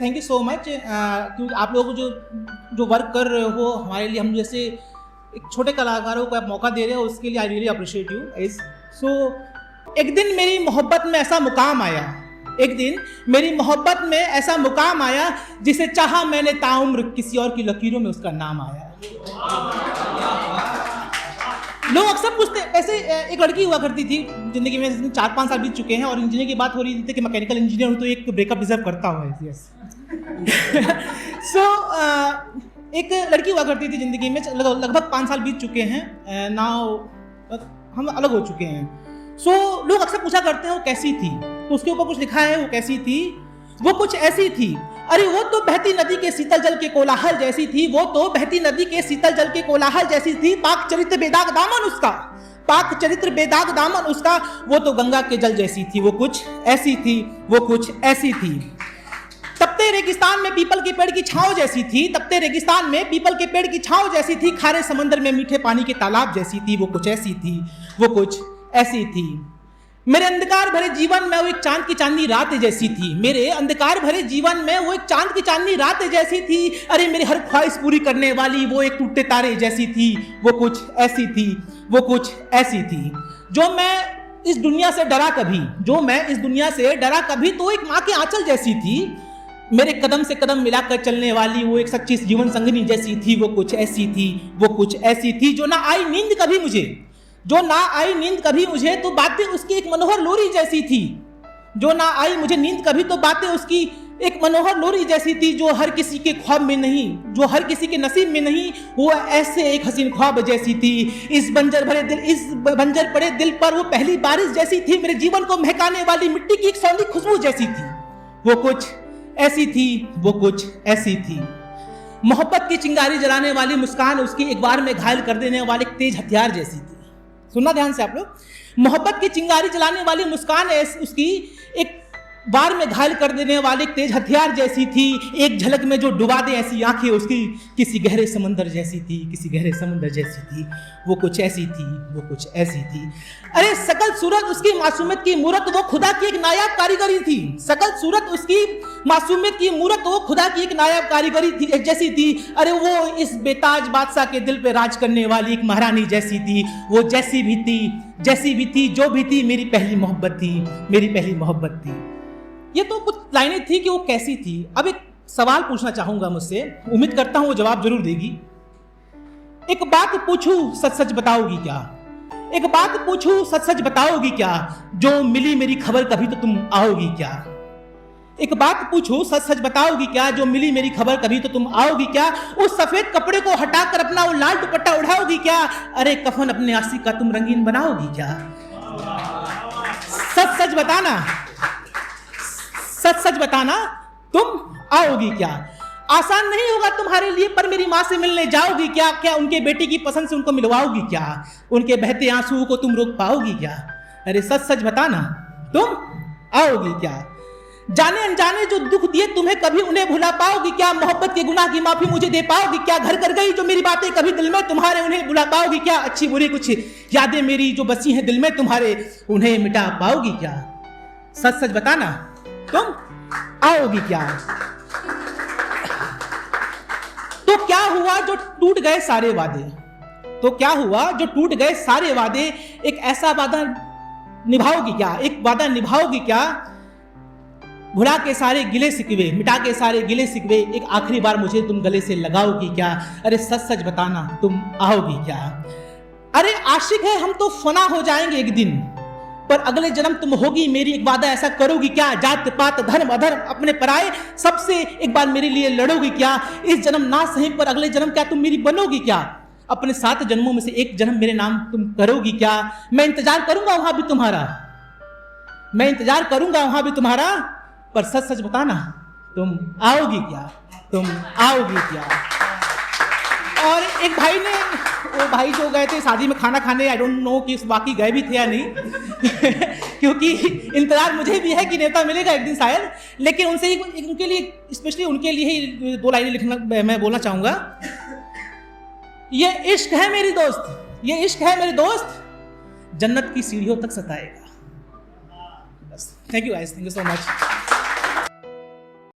Thank you so much, क्योंकि आप लोग जो वर्क कर रहे हो हमारे लिए, हम जैसे एक छोटे कलाकारों को आप मौका दे रहे हो, उसके लिए I really appreciate you guys. So एक दिन मेरी मोहब्बत में ऐसा मुकाम आया, एक दिन मेरी मोहब्बत में ऐसा मुकाम आया जिसे चाहा मैंने ताउम्र, किसी और की लकीरों में उसका नाम आया। लोग अक्सर पूछते, ऐसे एक लड़की हुआ करती थी जिंदगी में, 4-5 साल बीत चुके हैं और इंजीनियर की बात हो रही थी कि मैकेनिकल इंजीनियर हूँ तो एक ब्रेकअप डिजर्व करता हूँ। यस सो एक लड़की हुआ करती थी जिंदगी में, लगभग 5 साल बीत चुके हैं, नाउ हम अलग हो चुके हैं। सो लोग अक्सर पूछा करते हैं वो कैसी थी, तो उसके ऊपर कुछ लिखा है वो कैसी थी, वो कुछ ऐसी थी। अरे वो तो बहती नदी के शीतल जल के कोलाहल जैसी थी, वो तो बहती नदी के शीतल जल के कोलाहल जैसी थी। पाक चरित्र बेदाग दामन उसका, पाक चरित्र बेदाग दामन उसका, वो तो गंगा के जल जैसी थी, वो कुछ ऐसी थी, वो कुछ ऐसी थी। तपते रेगिस्तान में पीपल के पेड़ की छांव जैसी थी, तपते रेगिस्तान में पीपल के पेड़ की छांव जैसी थी। खारे समंदर में मीठे पानी के तालाब जैसी थी, वो कुछ ऐसी थी, वो कुछ ऐसी थी। मेरे अंधकार भरे जीवन में वो एक चांद की चांदनी रात जैसी थी, मेरे अंधकार भरे जीवन में वो एक चांद की चांदनी रात जैसी थी। अरे मेरी हर ख्वाहिश पूरी करने वाली वो एक टूटे तारे जैसी थी, वो कुछ ऐसी थी, वो कुछ ऐसी थी। जो मैं इस दुनिया से डरा कभी, जो मैं इस दुनिया से डरा कभी, तो एक माँ के आंचल जैसी थी। मेरे कदम से कदम मिलाकर चलने वाली वो एक सच्ची जीवन संगनी जैसी थी, वो कुछ ऐसी थी, वो कुछ ऐसी थी। जो ना आई नींद कभी मुझे, जो ना आई नींद कभी मुझे, तो बातें उसकी एक मनोहर लोरी जैसी थी। जो ना आई मुझे नींद कभी, तो बातें उसकी एक मनोहर लोरी जैसी थी। जो हर किसी के ख्वाब में नहीं, जो हर किसी के नसीब में नहीं, वो ऐसे एक हसीन ख्वाब जैसी थी। इस बंजर पड़े दिल पर वो पहली बारिश जैसी थी। मेरे जीवन को महकाने वाली मिट्टी की एक सौंधी खुशबू जैसी थी, वो कुछ ऐसी थी, वो कुछ ऐसी थी। मोहब्बत की चिंगारी जलाने वाली मुस्कान उसकी एक बार में घायल कर देने वाले एक तेज हथियार जैसी थी। सुनना ध्यान से आप लोग, मोहब्बत की चिंगारी जलाने वाली मुस्कान उसकी एक बार में घायल कर देने वाले एक तेज हथियार जैसी थी। एक झलक में जो डुबा दे ऐसी आंखें उसकी किसी गहरे समंदर जैसी थी, किसी गहरे समंदर जैसी थी, वो कुछ ऐसी थी, वो कुछ ऐसी थी। अरे सकल सूरत उसकी मासूमियत की मूरत वो खुदा की एक नायाब कारीगरी थी। सकल सूरत उसकी मासूमियत की मूरत वो खुदा की एक नायाब कारीगरी थी जैसी थी। अरे वो इस बेताज बादशाह के दिल पे राज करने वाली एक महारानी जैसी थी। वो जैसी भी थी, जैसी भी थी, जो भी थी, मेरी पहली मोहब्बत थी, मेरी पहली मोहब्बत थी। ये तो कुछ लाइनें थी कि वो कैसी थी। अब एक सवाल पूछना चाहूंगा मुझसे, उम्मीद करता हूं वो जवाब जरूर देगी। एक बात पूछूं सच सच बताओगी क्या, एक बात पूछूं सच सच बताओगी क्या, जो मिली मेरी खबर कभी तो तुम आओगी क्या। एक बात पूछूं सच सच बताओगी क्या, जो मिली मेरी खबर कभी तो तुम आओगी क्या। उस सफेद कपड़े को हटाकर अपना वो लाल दुपट्टा उठाओगी क्या। अरे कफन अपने आशिक का तुम रंगीन बनाओगी क्या। सच सच बताना, सच सच बताना, तुम आओगी क्या। आसान नहीं होगा तुम्हारे लिए, पर मेरी माँ से मिलने जाओगी क्या। क्या उनके बेटी की पसंद से उनको मिलवाओगी क्या। उनके बहते आंसुओं को तुम रोक पाओगी क्या। अरे सच सच बताना, तुम आओगी क्या। जाने अनजाने जो दुख दिए तुम्हें कभी उन्हें भुला पाओगी क्या। मोहब्बत के गुनाह की माफी मुझे दे पाओगी क्या। घर कर गई जो मेरी बातें कभी दिल में तुम्हारे, उन्हें भुला पाओगी क्या। अच्छी बुरी कुछ यादें मेरी जो बसी हैं दिल में तुम्हारे, उन्हें मिटा पाओगी क्या। सच सच बताना, तुम आओगी क्या। तो क्या हुआ जो टूट गए सारे वादे, तो क्या हुआ जो टूट गए सारे वादे। एक ऐसा वादा निभाओगी क्या, एक वादा निभाओगी क्या। भुला के सारे गिले सिकवे, मिटा के सारे गिले सिकवे, एक आखिरी बार मुझे तुम गले से लगाओगी क्या। अरे सच सच बताना, तुम आओगी क्या। अरे आशिक है हम तो फना हो जाएंगे एक दिन, पर अगले जन्म तुम होगी मेरी, एक वादा ऐसा करोगी क्या। जात पात धर्म अधर्म अपने पराए सबसे एक बार मेरे लिए लड़ोगी क्या। इस जन्म ना सही पर अगले जन्म क्या तुम मेरी बनोगी क्या। अपने 7 जन्मों में से एक जन्म मेरे नाम तुम करोगी क्या। मैं इंतजार करूंगा वहां भी तुम्हारा, मैं इंतजार करूंगा वहां भी तुम्हारा, पर सच सच बताना, तुम आओगी क्या, तुम आओगी क्या। और एक भाई ने, वो भाई जो गए थे शादी में खाना खाने, आई डोंट नो कि बाकी गए भी थे या नहीं क्योंकि इंतजार मुझे भी है कि नेता मिलेगा एक दिन शायद, लेकिन उनसे ही, उनके लिए, स्पेशली उनके लिए ही 2 लाइनें लिखना मैं बोलना चाहूंगा। ये इश्क है मेरी दोस्त, ये इश्क है मेरे दोस्त, जन्नत की सीढ़ियों तक सताएगा। बस, thank you guys, thank you so much.